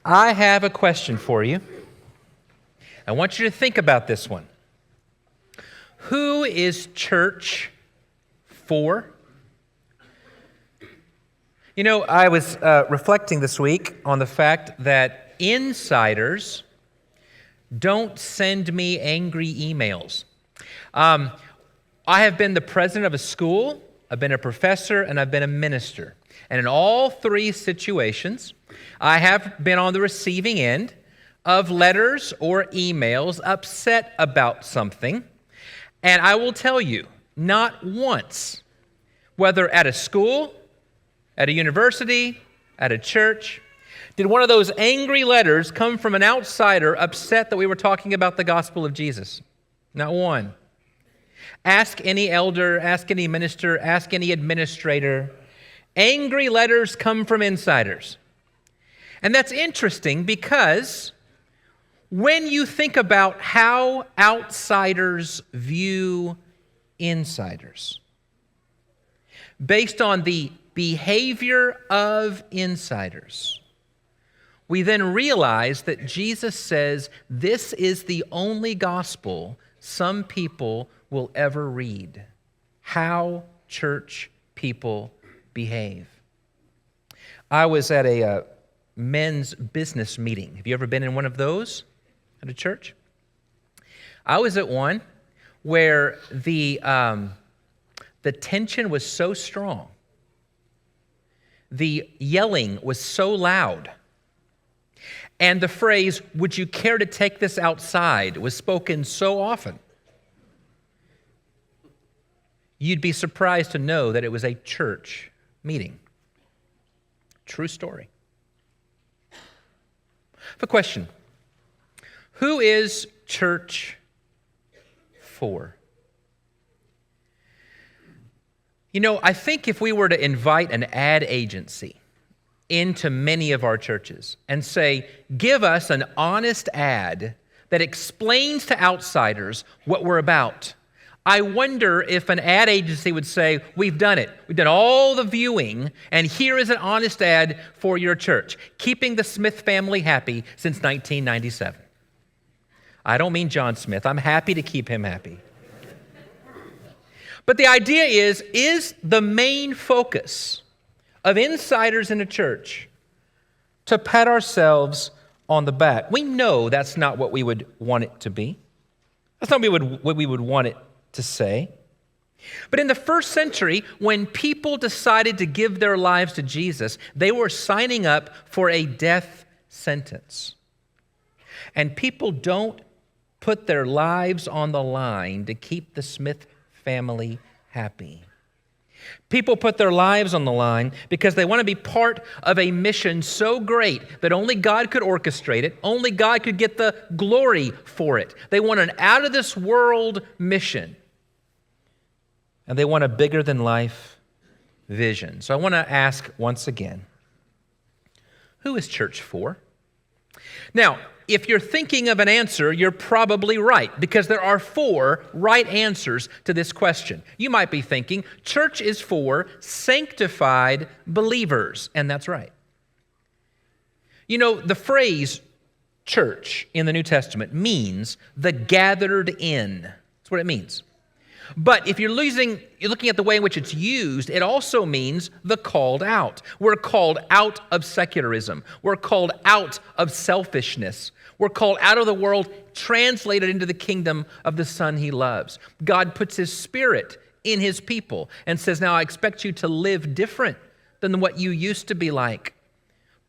I have a question for you. I want you to think about this one. Who is church for? You know, I was reflecting this week on the fact that insiders don't send me angry emails. I have been the president of a school, I've been a professor, and I've been a minister. And in all three situations, I have been on the receiving end of letters or emails upset about something. And I will tell you, not once, whether at a school, at a university, at a church, did one of those angry letters come from an outsider upset that we were talking about the gospel of Jesus. Not one. Ask any elder, ask any minister, ask any administrator. Angry letters come from insiders. And that's interesting because when you think about how outsiders view insiders, based on the behavior of insiders, we then realize that Jesus says this is the only gospel some people will ever read. How church people behave. I was at a men's business meeting. Have you ever been in one of those at a church? I was at one where the tension was so strong. The yelling was so loud. And the phrase, "Would you care to take this outside?" was spoken so often. You'd be surprised to know that it was a church meeting. True story. The question, who is church for? You know, I think if we were to invite an ad agency into many of our churches and say, give us an honest ad that explains to outsiders what we're about, I wonder if an ad agency would say, we've done it. We've done all the viewing, and here is an honest ad for your church, keeping the Smith family happy since 1997. I don't mean John Smith. I'm happy to keep him happy. But the idea is the main focus of insiders in a church to pat ourselves on the back? We know that's not what we would want it to be. That's not what we would want it to say. But in the first century, when people decided to give their lives to Jesus, they were signing up for a death sentence. And people don't put their lives on the line to keep the Smith family happy. People put their lives on the line because they want to be part of a mission so great that only God could orchestrate it, only God could get the glory for it. They want an out-of-this-world mission. And they want a bigger-than-life vision. So I want to ask once again, who is church for? Now, if you're thinking of an answer, you're probably right, because there are 4 right answers to this question. You might be thinking, church is for sanctified believers, and that's right. You know, the phrase church in the New Testament means the gathered in. That's what it means. But if you're looking at the way in which it's used, it also means the called out. We're called out of secularism. We're called out of selfishness. We're called out of the world, translated into the kingdom of the Son He loves. God puts His Spirit in His people and says, now I expect you to live different than what you used to be like.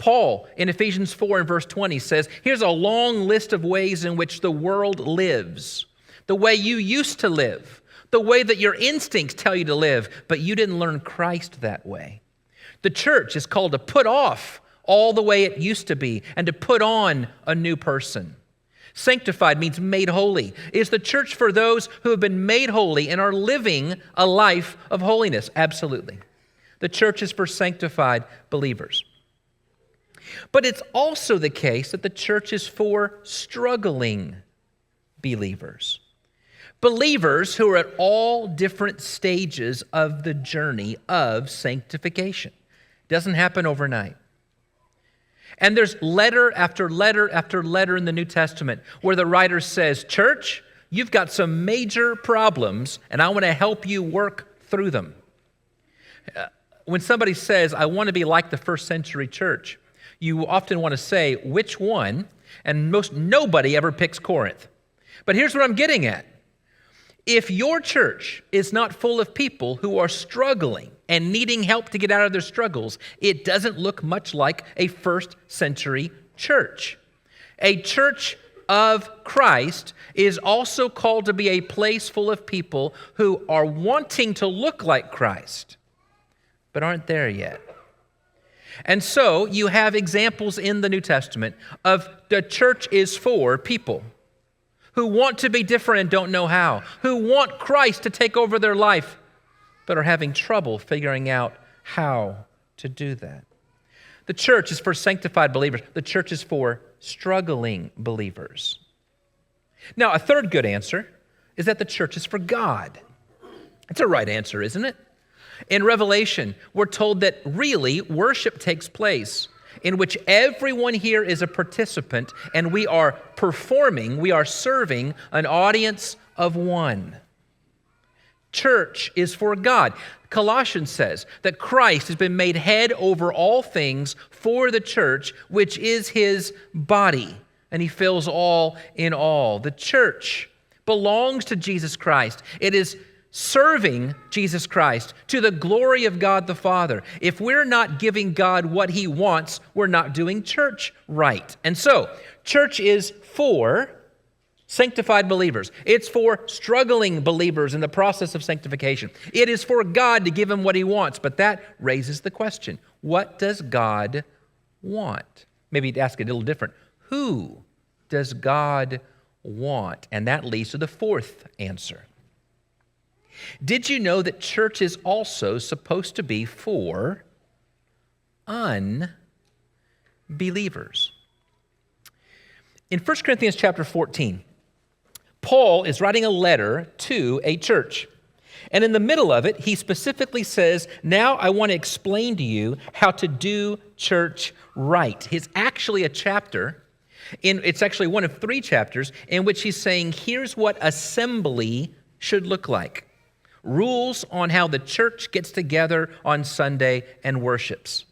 Paul in Ephesians 4 and verse 20 says, here's a long list of ways in which the world lives. The way you used to live, the way that your instincts tell you to live, but you didn't learn Christ that way. The church is called to put off all the way it used to be and to put on a new person. Sanctified means made holy. Is the church for those who have been made holy and are living a life of holiness? Absolutely. The church is for sanctified believers. But it's also the case that the church is for struggling believers. Believers who are at all different stages of the journey of sanctification. It doesn't happen overnight. And there's letter after letter after letter in the New Testament where the writer says, church, you've got some major problems, and I want to help you work through them. When somebody says, I want to be like the first century church, you often want to say, which one? And nobody ever picks Corinth. But here's what I'm getting at. If your church is not full of people who are struggling and needing help to get out of their struggles, it doesn't look much like a first century church. A church of Christ is also called to be a place full of people who are wanting to look like Christ, but aren't there yet. And so you have examples in the New Testament of the church is for people who want to be different and don't know how, who want Christ to take over their life, but are having trouble figuring out how to do that. The church is for sanctified believers. The church is for struggling believers. Now, a third good answer is that the church is for God. It's a right answer, isn't it? In Revelation, we're told that really worship takes place in which everyone here is a participant and we are performing, we are serving an audience of one. Church is for God. Colossians says that Christ has been made head over all things for the church, which is his body, and he fills all in all. The church belongs to Jesus Christ. It is serving Jesus Christ to the glory of God the Father. If we're not giving God what he wants, we're not doing church right. And so, church is for sanctified believers. It's for struggling believers in the process of sanctification. It is for God to give him what he wants, but that raises the question, what does God want? Maybe to ask it a little different. Who does God want? And that leads to the fourth answer. Did you know that church is also supposed to be for unbelievers? In 1 Corinthians chapter 14, Paul is writing a letter to a church. And in the middle of it, he specifically says, now I want to explain to you how to do church right. It's actually a chapter, it's actually one of 3 chapters, in which he's saying, here's what assembly should look like. Rules on how the church gets together on Sunday and worships.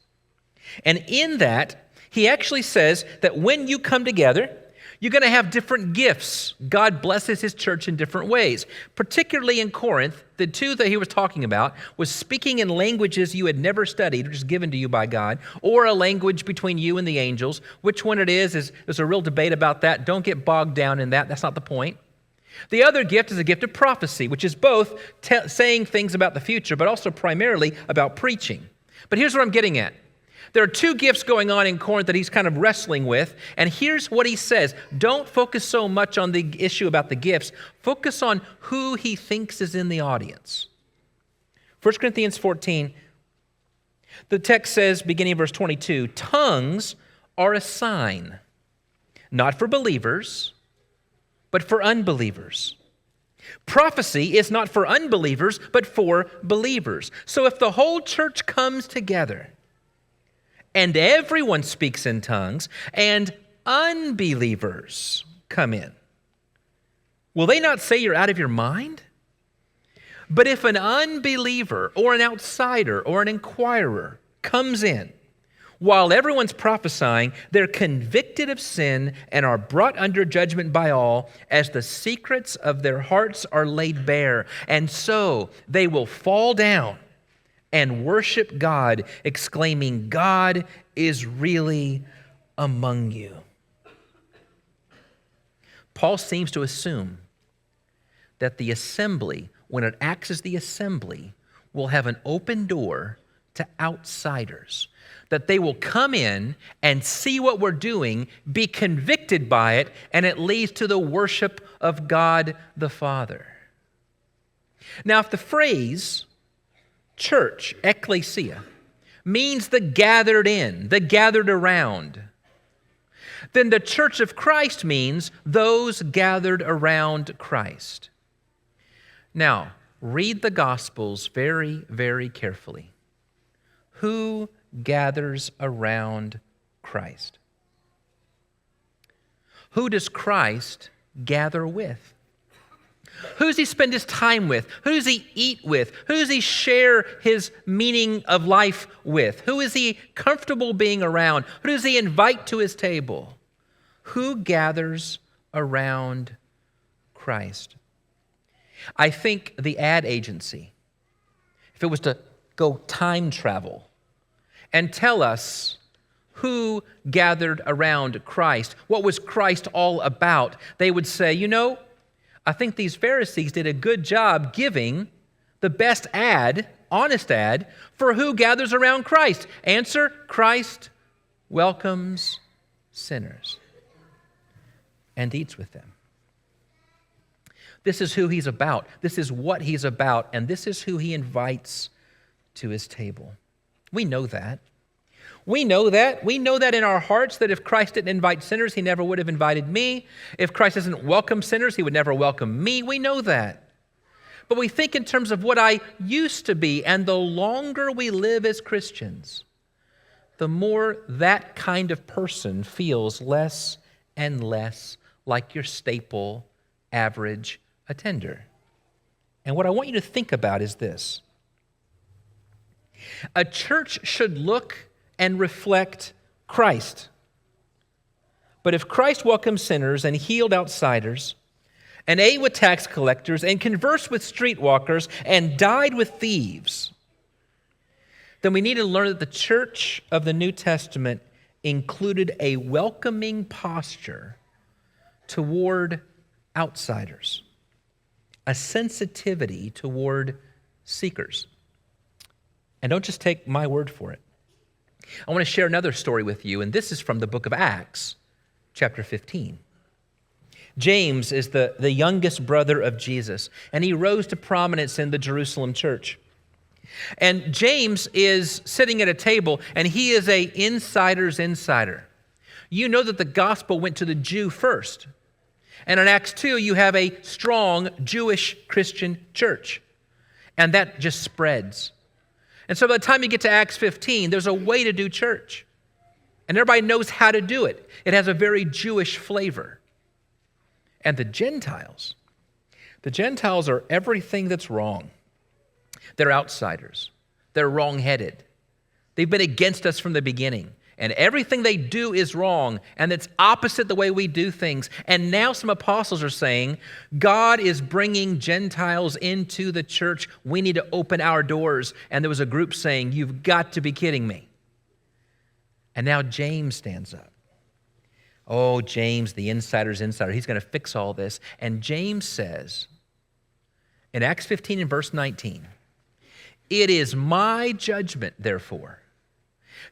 And in that, he actually says that when you come together, you're going to have different gifts. God blesses his church in different ways. Particularly in Corinth, the 2 that he was talking about was speaking in languages you had never studied, which is given to you by God, or a language between you and the angels. Which one it is there's a real debate about that. Don't get bogged down in that. That's not the point. The other gift is a gift of prophecy, which is both saying things about the future, but also primarily about preaching. But here's what I'm getting at. There are 2 gifts going on in Corinth that he's kind of wrestling with, and here's what he says. Don't focus so much on the issue about the gifts. Focus on who he thinks is in the audience. 1 Corinthians 14, the text says, beginning of verse 22, tongues are a sign, not for believers, but for unbelievers. Prophecy is not for unbelievers, but for believers. So if the whole church comes together and everyone speaks in tongues and unbelievers come in, will they not say you're out of your mind? But if an unbeliever or an outsider or an inquirer comes in, while everyone's prophesying, they're convicted of sin and are brought under judgment by all as the secrets of their hearts are laid bare. And so they will fall down and worship God, exclaiming, God is really among you. Paul seems to assume that the assembly, when it acts as the assembly, will have an open door to outsiders, that they will come in and see what we're doing, be convicted by it, and it leads to the worship of God the Father. Now, if the phrase church, ecclesia, means the gathered in, the gathered around, then the church of Christ means those gathered around Christ. Now, read the Gospels very, very carefully. Who gathers around Christ? Who does Christ gather with? Who does he spend his time with? Who does he eat with? Who does he share his meaning of life with? Who is he comfortable being around? Who does he invite to his table? Who gathers around Christ? I think the ad agency, if it was to go time travel and tell us who gathered around Christ, what was Christ all about, they would say, I think these Pharisees did a good job giving the best ad, honest ad, for who gathers around Christ. Answer, Christ welcomes sinners and eats with them. This is who he's about. This is what he's about, and this is who he invites to his table. We know that. We know that. We know that in our hearts, that if Christ didn't invite sinners, he never would have invited me. If Christ doesn't welcome sinners, he would never welcome me. We know that. But we think in terms of what I used to be, and the longer we live as Christians, the more that kind of person feels less and less like your staple, average attender. And what I want you to think about is this. A church should look and reflect Christ. But if Christ welcomed sinners and healed outsiders, and ate with tax collectors, and conversed with streetwalkers, and died with thieves, then we need to learn that the church of the New Testament included a welcoming posture toward outsiders, a sensitivity toward seekers. And don't just take my word for it. I want to share another story with you, and this is from the book of Acts, chapter 15. James is the youngest brother of Jesus, and he rose to prominence in the Jerusalem church. And James is sitting at a table, and he is an insider's insider. You know that the gospel went to the Jew first. And in Acts 2, you have a strong Jewish Christian church. And that just spreads. And so by the time you get to Acts 15, there's a way to do church. And everybody knows how to do it. It has a very Jewish flavor. And the Gentiles are everything that's wrong. They're outsiders. They're wrong-headed. They've been against us from the beginning. And everything they do is wrong, and it's opposite the way we do things. And now some apostles are saying, God is bringing Gentiles into the church. We need to open our doors. And there was a group saying, you've got to be kidding me. And now James stands up. Oh, James, the insider's insider. He's going to fix all this. And James says, in Acts 15 and verse 19, it is my judgment, therefore,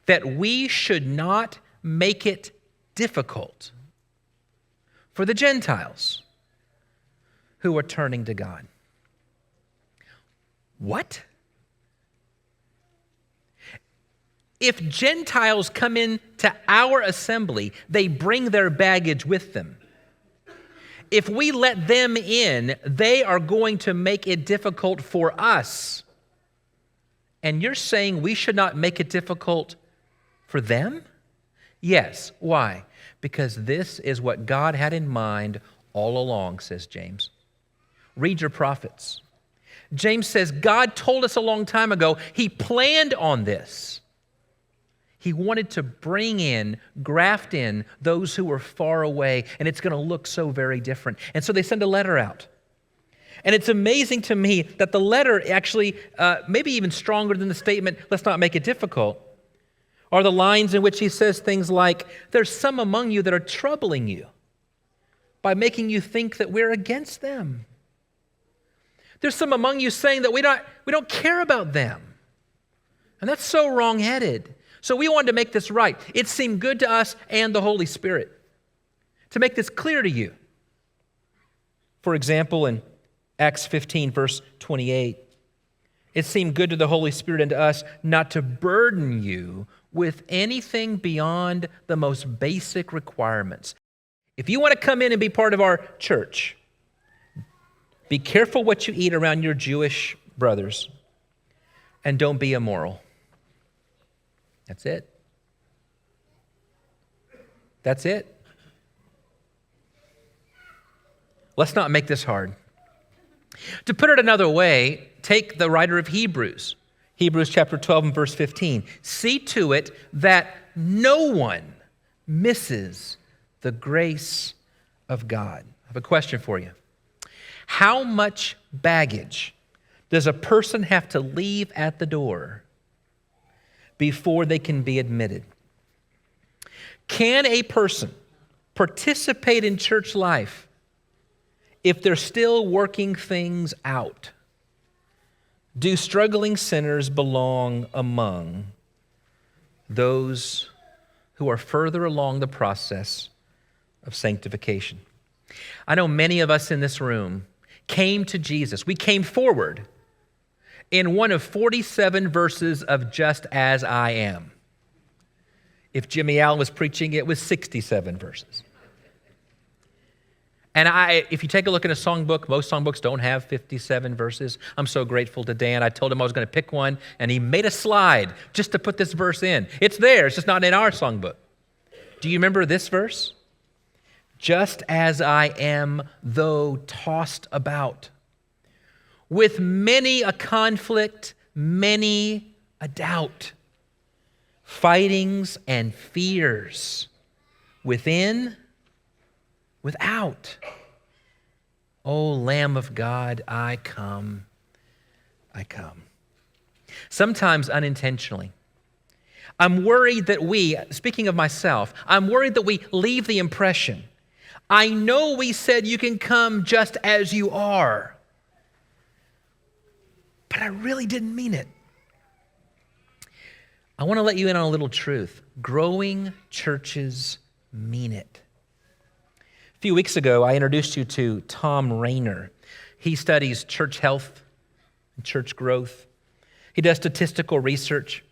that we should not make it difficult for the Gentiles who are turning to God. What? If Gentiles come into our assembly, they bring their baggage with them. If we let them in, they are going to make it difficult for us. And you're saying we should not make it difficult for them? Yes. Why? Because this is what God had in mind all along, says James. Read your prophets. James says God told us a long time ago, he planned on this. He wanted to bring in, graft in those who were far away, and it's going to look so very different. And so they send a letter out. And it's amazing to me that the letter actually, maybe even stronger than the statement, let's not make it difficult, are the lines in which he says things like, there's some among you that are troubling you by making you think that we're against them. There's some among you saying that we don't care about them. And that's so wrong-headed. So we wanted to make this right. It seemed good to us and the Holy Spirit to make this clear to you. For example, in Acts 15, verse 28, it seemed good to the Holy Spirit and to us not to burden you with anything beyond the most basic requirements. If you want to come in and be part of our church, be careful what you eat around your Jewish brothers, and don't be immoral. That's it. That's it. Let's not make this hard. To put it another way, take the writer of Hebrews chapter 12 and verse 15. See to it that no one misses the grace of God. I have a question for you. How much baggage does a person have to leave at the door before they can be admitted? Can a person participate in church life if they're still working things out? Do struggling sinners belong among those who are further along the process of sanctification? I know many of us in this room came to Jesus. We came forward in one of 47 verses of Just As I Am. If Jimmy Allen was preaching, it was 67 verses. And if you take a look in a songbook, most songbooks don't have 57 verses. I'm so grateful to Dan. I told him I was going to pick one, and he made a slide just to put this verse in. It's there, it's just not in our songbook. Do you remember this verse? Just as I am, though tossed about, with many a conflict, many a doubt, fightings and fears, within, without. O Lamb of God, I come, I come. Sometimes unintentionally, I'm worried that speaking of myself, I'm worried that we leave the impression, I know we said you can come just as you are, but I really didn't mean it. I want to let you in on a little truth. Growing churches mean it. A few weeks ago, I introduced you to Tom Rayner. He studies church health and church growth. He does statistical research.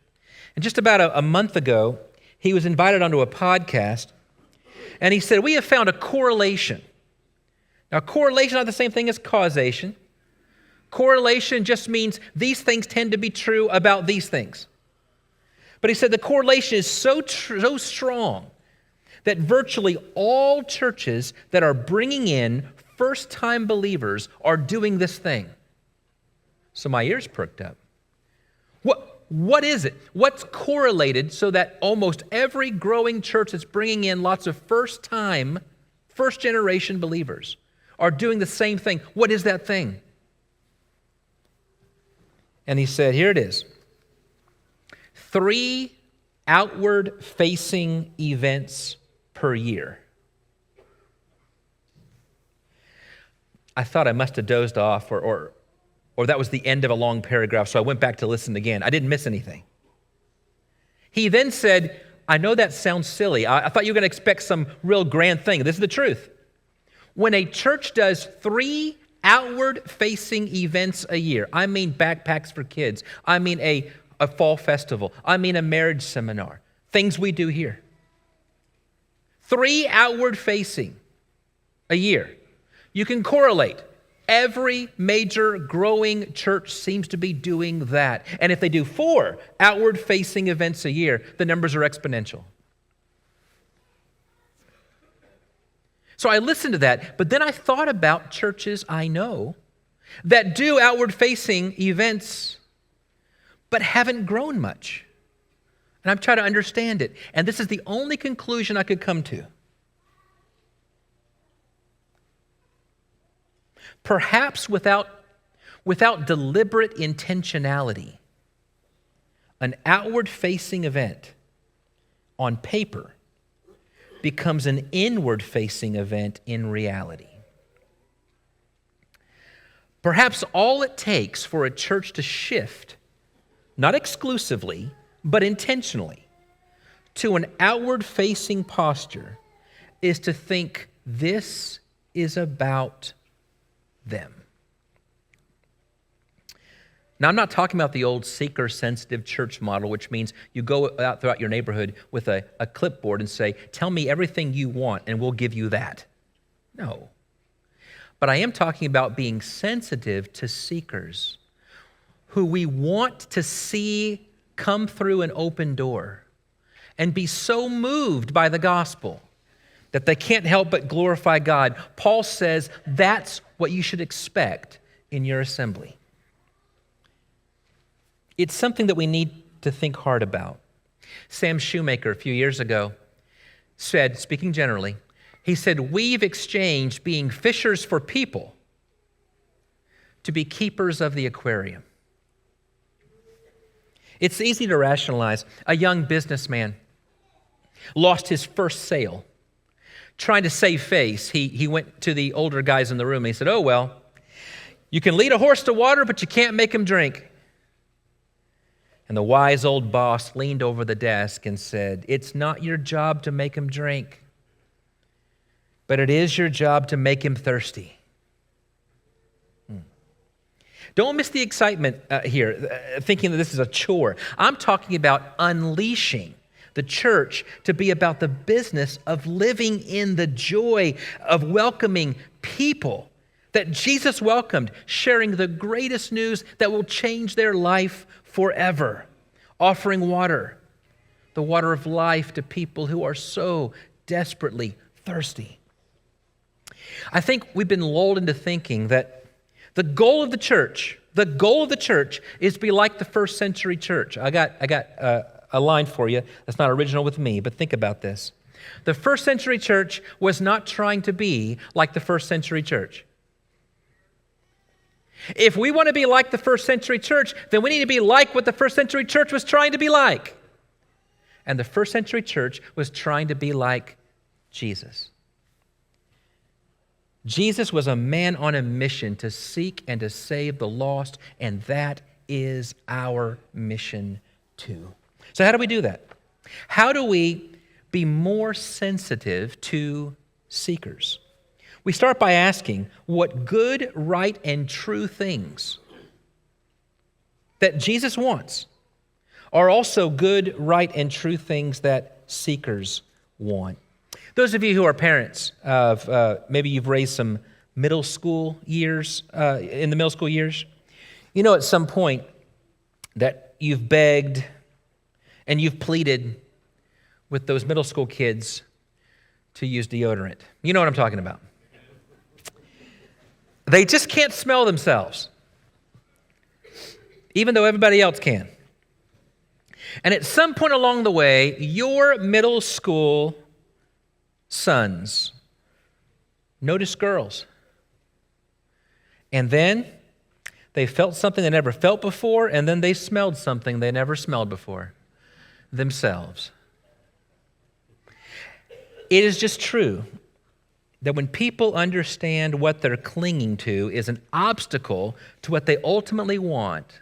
And just about a month ago, he was invited onto a podcast, and he said, we have found a correlation. Now, correlation is not the same thing as causation. Correlation just means these things tend to be true about these things. But he said the correlation is so strong that virtually all churches that are bringing in first-time believers are doing this thing. So my ears perked up. What is it? What's correlated so that almost every growing church that's bringing in lots of first-time, first-generation believers are doing the same thing? What is that thing? And he said, here it is. 3 outward-facing events per year. I thought I must have dozed off or that was the end of a long paragraph, so I went back to listen again. I didn't miss anything. He then said, I know that sounds silly. I thought you were going to expect some real grand thing. This is the truth. When a church does 3 outward-facing events a year, I mean backpacks for kids, I mean a fall festival, I mean a marriage seminar, things we do here. 3 outward-facing a year. You can correlate. Every major growing church seems to be doing that. And if they do 4 outward-facing events a year, the numbers are exponential. So I listened to that, but then I thought about churches I know that do outward-facing events but haven't grown much. And I'm trying to understand it. And this is the only conclusion I could come to. perhaps without deliberate intentionality, an outward-facing event on paper becomes an inward-facing event in reality. Perhaps all it takes for a church to shift, not exclusively, but intentionally, to an outward-facing posture is to think this is about them. Now, I'm not talking about the old seeker-sensitive church model, which means you go out throughout your neighborhood with a clipboard and say, tell me everything you want and we'll give you that. No. But I am talking about being sensitive to seekers who we want to see come through an open door and be so moved by the gospel that they can't help but glorify God. Paul says that's what you should expect in your assembly. It's something that we need to think hard about. Sam Shoemaker, a few years ago, said, speaking generally, he said, we've exchanged being fishers for people to be keepers of the aquarium. It's easy to rationalize. A young businessman lost his first sale. Trying to save face, he went to the older guys in the room and he said, oh, well, you can lead a horse to water, but you can't make him drink. And the wise old boss leaned over the desk and said, it's not your job to make him drink, but it is your job to make him thirsty. Don't miss the excitement here, thinking that this is a chore. I'm talking about unleashing the church to be about the business of living in the joy of welcoming people that Jesus welcomed, sharing the greatest news that will change their life forever, offering water, the water of life to people who are so desperately thirsty. I think we've been lulled into thinking that the goal of the church is to be like the first century church. I got a line for you that's not original with me, but think about this. The first century church was not trying to be like the first century church. If we want to be like the first century church, then we need to be like what the first century church was trying to be like. And the first century church was trying to be like Jesus. Jesus was a man on a mission to seek and to save the lost, and that is our mission too. So how do we do that? How do we be more sensitive to seekers? We start by asking what good, right, and true things that Jesus wants are also good, right, and true things that seekers want. Those of you who are parents of maybe you've raised some middle school years, in the middle school years, you know at some point that you've begged and you've pleaded with those middle school kids to use deodorant. You know what I'm talking about. They just can't smell themselves, even though everybody else can. And at some point along the way, your middle school sons noticed girls. And then they felt something they never felt before, and then they smelled something they never smelled before themselves. It is just true that when people understand what they're clinging to is an obstacle to what they ultimately want,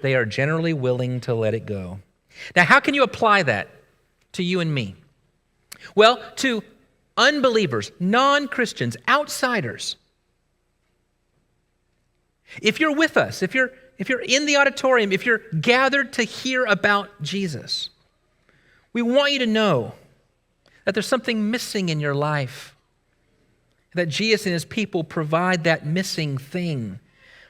they are generally willing to let it go. Now, how can you apply that to you and me? Well, to unbelievers, non-Christians, outsiders. If you're with us, if you're in the auditorium, if you're gathered to hear about Jesus, we want you to know that there's something missing in your life, that Jesus and his people provide that missing thing.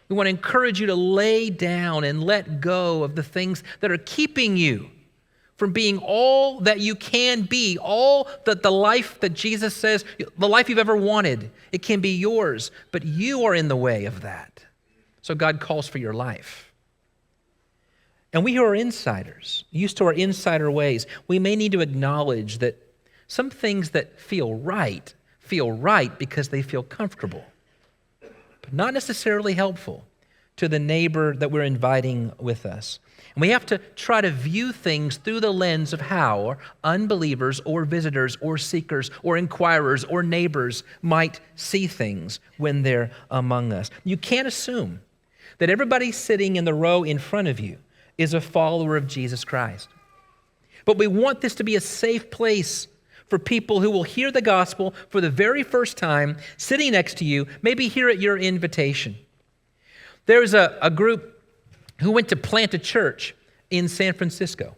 We want to encourage you to lay down and let go of the things that are keeping you from being all that you can be, all that the life that Jesus says, the life you've ever wanted. It can be yours, but you are in the way of that. So God calls for your life. And we who are insiders, used to our insider ways, we may need to acknowledge that some things that feel right because they feel comfortable. not necessarily helpful to the neighbor that we're inviting with us. And we have to try to view things through the lens of how unbelievers or visitors or seekers or inquirers or neighbors might see things when they're among us. You can't assume that everybody sitting in the row in front of you is a follower of Jesus Christ. But we want this to be a safe place for people who will hear the gospel for the very first time, sitting next to you, maybe hear at your invitation. There's a group who went to plant a church in San Francisco.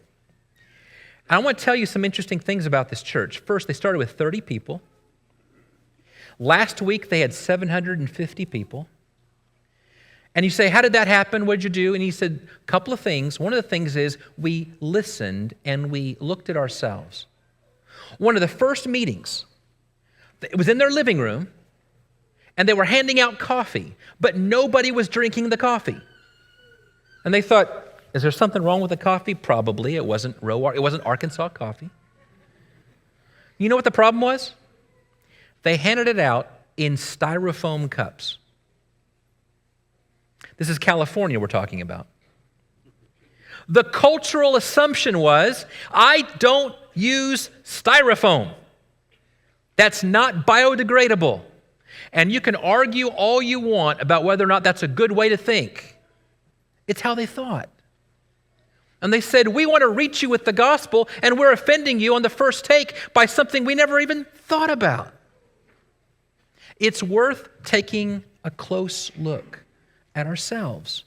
And I want to tell you some interesting things about this church. First, they started with 30 people. Last week, they had 750 people. And you say, how did that happen? What did you do? And he said, a couple of things. One of the things is we listened and we looked at ourselves. One of the first meetings, it was in their living room, and they were handing out coffee, but nobody was drinking the coffee. And they thought, is there something wrong with the coffee? Probably. It wasn't Arkansas coffee. You know what the problem was? They handed it out in styrofoam cups. This is California we're talking about. The cultural assumption was, I don't use styrofoam. That's not biodegradable. And you can argue all you want about whether or not that's a good way to think. It's how they thought. And they said, we want to reach you with the gospel, and we're offending you on the first take by something we never even thought about. It's worth taking a close look at ourselves,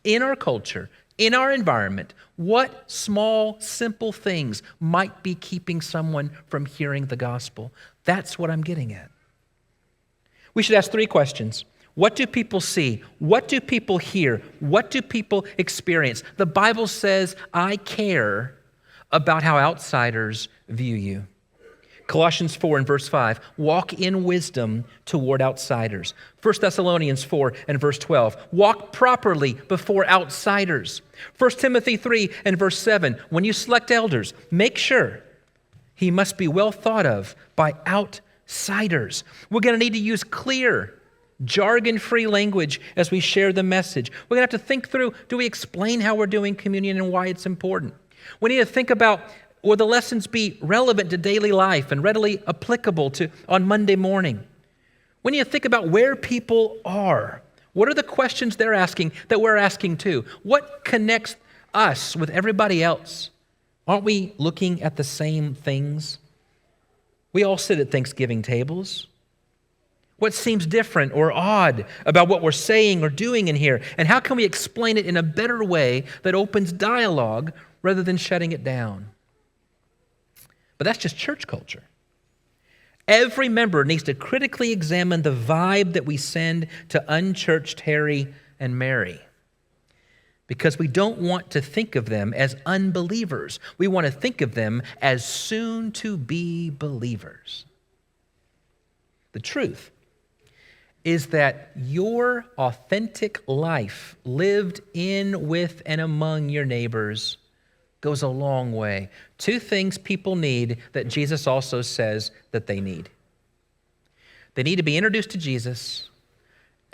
in our culture, in our environment. What small, simple things might be keeping someone from hearing the gospel? That's what I'm getting at. We should ask 3 questions. What do people see? What do people hear? What do people experience? The Bible says, I care about how outsiders view you. Colossians 4 and verse 5, walk in wisdom toward outsiders. 1 Thessalonians 4 and verse 12, walk properly before outsiders. 1 Timothy 3 and verse 7, when you select elders, make sure he must be well thought of by outsiders. We're going to need to use clear, jargon-free language as we share the message. We're going to have to think through, do we explain how we're doing communion and why it's important? We need to think about, will the lessons be relevant to daily life and readily applicable to on Monday morning? We need to think about where people are. What are the questions they're asking that we're asking too? What connects us with everybody else? Aren't we looking at the same things? We all sit at Thanksgiving tables. What seems different or odd about what we're saying or doing in here? And how can we explain it in a better way that opens dialogue rather than shutting it down? But that's just church culture. Every member needs to critically examine the vibe that we send to unchurched Harry and Mary, because we don't want to think of them as unbelievers. We want to think of them as soon-to-be believers. The truth is that your authentic life lived in, with, and among your neighbors goes a long way. 2 things people need that Jesus also says that they need. They need to be introduced to Jesus,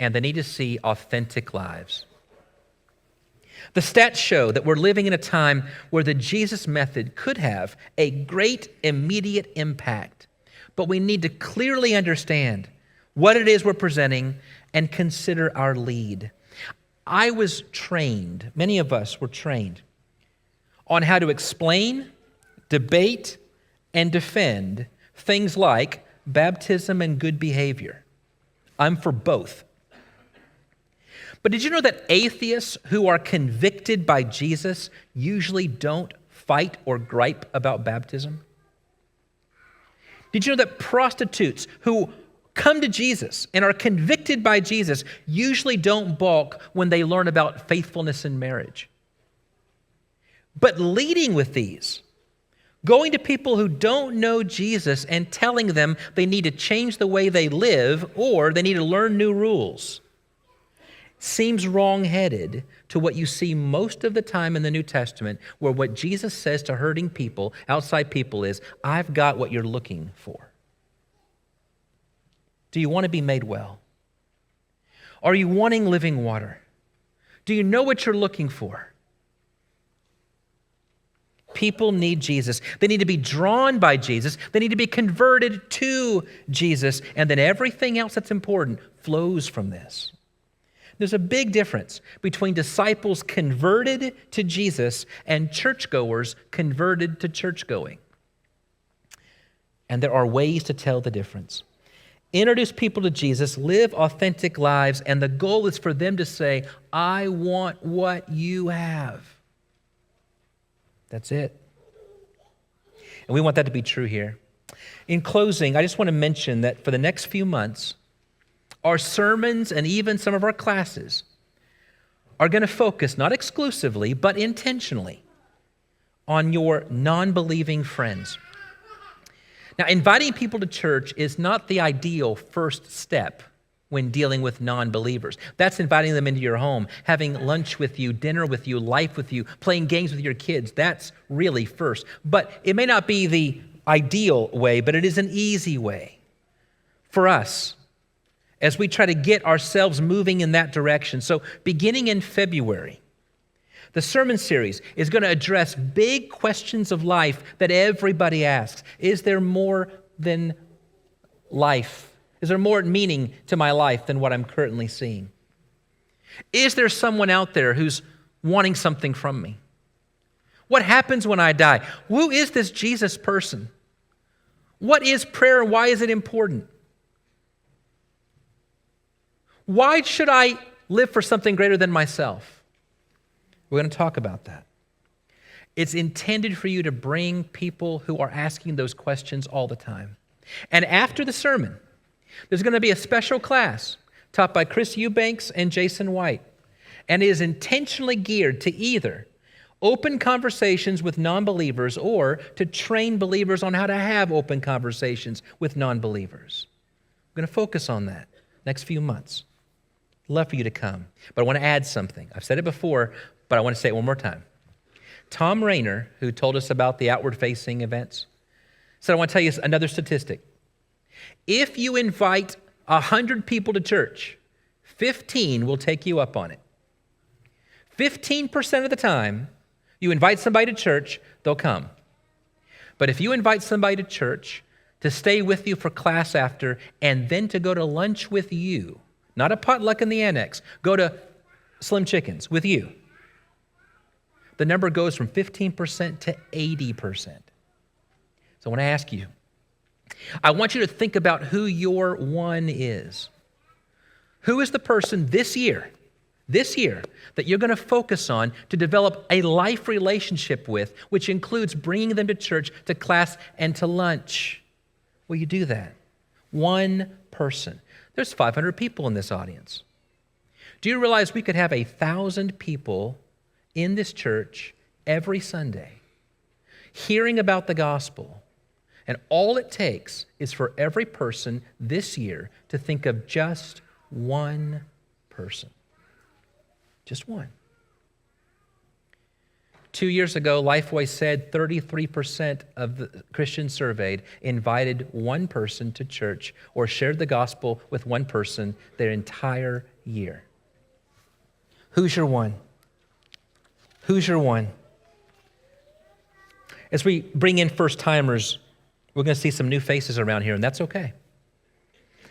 and they need to see authentic lives. The stats show that we're living in a time where the Jesus method could have a great immediate impact, but we need to clearly understand what it is we're presenting and consider our lead. I was trained, many of us were trained, on how to explain, debate, and defend things like baptism and good behavior. I'm for both. But did you know that atheists who are convicted by Jesus usually don't fight or gripe about baptism? Did you know that prostitutes who come to Jesus and are convicted by Jesus usually don't balk when they learn about faithfulness in marriage? But leading with these, going to people who don't know Jesus and telling them they need to change the way they live or they need to learn new rules, seems wrong-headed to what you see most of the time in the New Testament, where what Jesus says to hurting people, outside people, is, I've got what you're looking for. Do you want to be made well? Are you wanting living water? Do you know what you're looking for? People need Jesus. They need to be drawn by Jesus. They need to be converted to Jesus. And then everything else that's important flows from this. There's a big difference between disciples converted to Jesus and churchgoers converted to churchgoing. And there are ways to tell the difference. Introduce people to Jesus, live authentic lives, and the goal is for them to say, I want what you have. That's it. And we want that to be true here. In closing, I just want to mention that for the next few months, our sermons and even some of our classes are going to focus, not exclusively, but intentionally, on your non-believing friends. Now, inviting people to church is not the ideal first step when dealing with non-believers. That's inviting them into your home, having lunch with you, dinner with you, life with you, playing games with your kids. That's really first. But it may not be the ideal way, but it is an easy way for us as we try to get ourselves moving in that direction. So beginning in February, the sermon series is going to address big questions of life that everybody asks. Is there more than life? Is there more meaning to my life than what I'm currently seeing? Is there someone out there who's wanting something from me? What happens when I die? Who is this Jesus person? What is prayer and why is it important? Why should I live for something greater than myself? We're going to talk about that. It's intended for you to bring people who are asking those questions all the time. And after the sermon, there's going to be a special class taught by Chris Eubanks and Jason White. And it is intentionally geared to either open conversations with non-believers or to train believers on how to have open conversations with non-believers. We're going to focus on that next few months. Love for you to come. But I want to add something. I've said it before, but I want to say it one more time. Tom Rayner, who told us about the outward-facing events, said, I want to tell you another statistic. If you invite 100 people to church, 15 will take you up on it. 15% of the time, you invite somebody to church, they'll come. But if you invite somebody to church to stay with you for class after and then to go to lunch with you, not a potluck in the annex, go to Slim Chickens with you, the number goes from 15% to 80%. So I want to ask you, I want you to think about who your one is. Who is the person this year, that you're going to focus on to develop a life relationship with, which includes bringing them to church, to class, and to lunch? Will you do that? One person. There's 500 people in this audience. Do you realize we could have 1,000 people in this church every Sunday hearing about the gospel? And all it takes is for every person this year to think of just one person. Just one. 2 years ago, Lifeway said 33% of the Christians surveyed invited one person to church or shared the gospel with one person their entire year. Who's your one? Who's your one? As we bring in first-timers, we're going to see some new faces around here, and that's okay.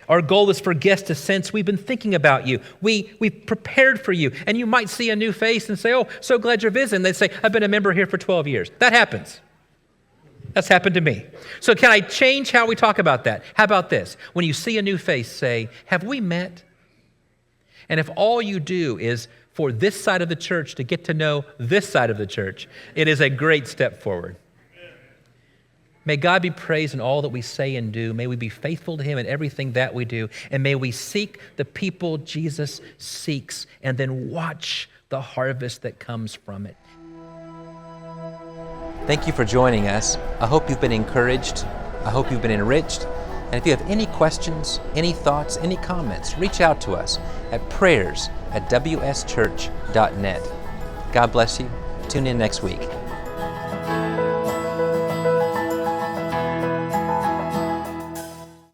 Our goal is for guests to sense we've been thinking about you. We've prepared for you. And you might see a new face and say, oh, so glad you're visiting. They say, I've been a member here for 12 years. That happens. That's happened to me. So can I change how we talk about that? How about this? When you see a new face, say, have we met? And if all you do is for this side of the church to get to know this side of the church, it is a great step forward. May God be praised in all that we say and do. May we be faithful to Him in everything that we do. And may we seek the people Jesus seeks and then watch the harvest that comes from it. Thank you for joining us. I hope you've been encouraged. I hope you've been enriched. And if you have any questions, any thoughts, any comments, reach out to us at prayers@wschurch.net. God bless you. Tune in next week.